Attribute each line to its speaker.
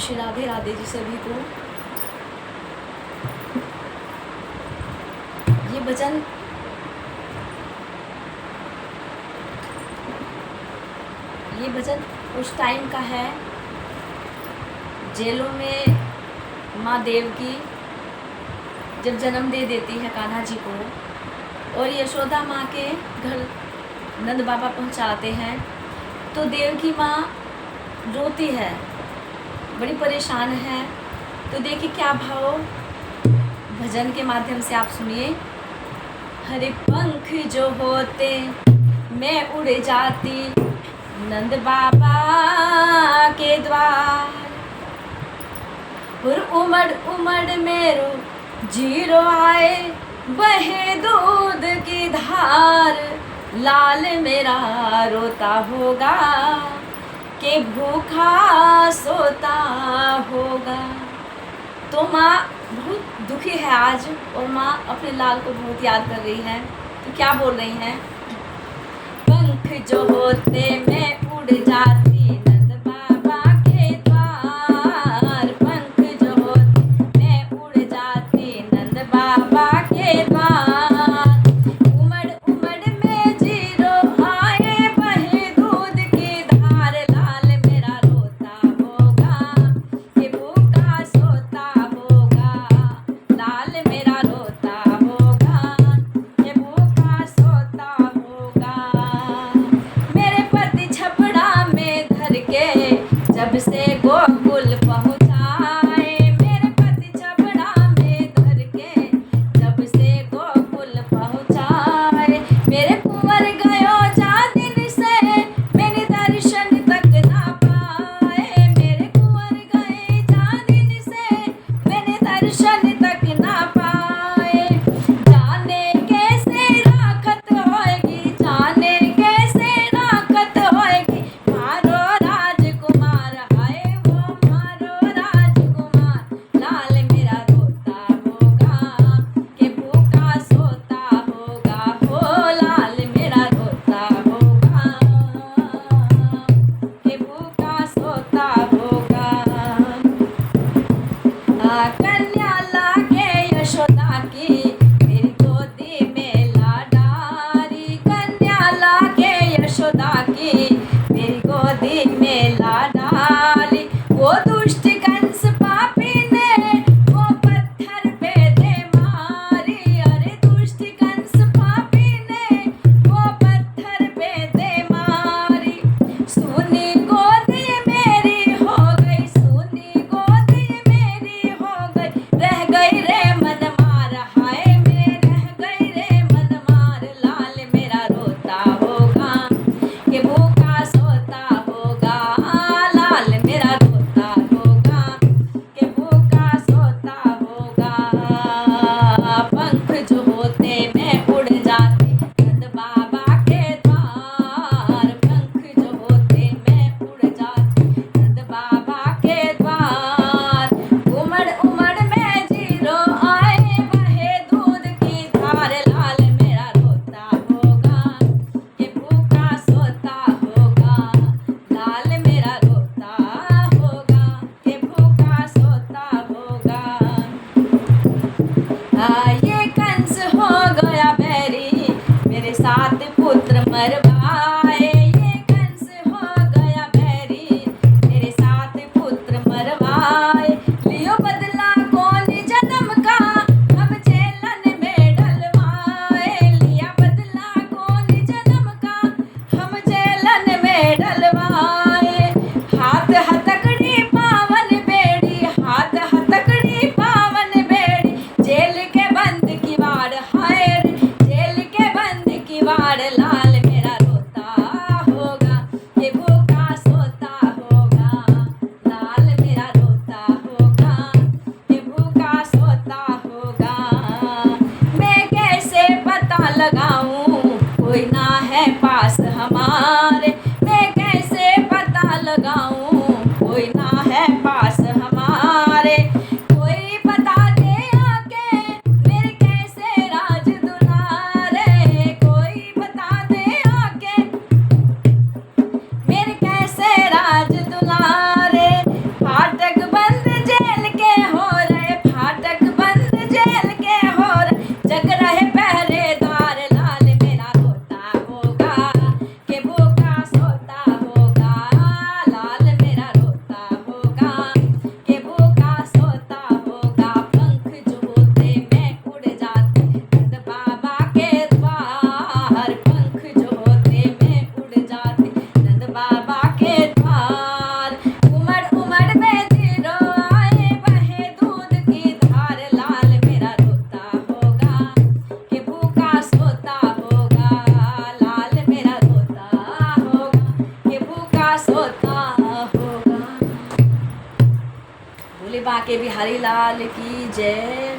Speaker 1: श्री राधे राधे जी सभी को। ये भजन उस टाइम का है जेलों में माँ देवकी जब जन्म दे देती है कान्हा जी को और यशोदा माँ के घर नंद बाबा पहुँचाते हैं तो देवकी माँ रोती है, बड़ी परेशान है। तो देखिए क्या भाव भजन के माध्यम से आप सुनिए। हरे पंख जो होते मैं उड़ जाती नंद बाबा के द्वार, और उमड़ उमड़ मेरो जीरो आए बहे दूध की धार, लाल मेरा रोता होगा कि भूखा सोता होगा। तो माँ बहुत दुखी है आज और माँ अपने लाल को बहुत याद कर रही है। तो क्या बोल रही हैं? पंख जो होते मैं उड़ जाती नंद बाबा के द्वार, पंख जो होते मैं उड़ जाती नंद बाबा के द्वार, उमड़ उमड़ में जीरो आए बहे दूध की धार, लाल मेरा रोता होगा कि भूखा सोता होगा, लाल मेरा रोता होगा कि भूखा सोता होगा। मेरे पति बांके बिहारी लाल की जय।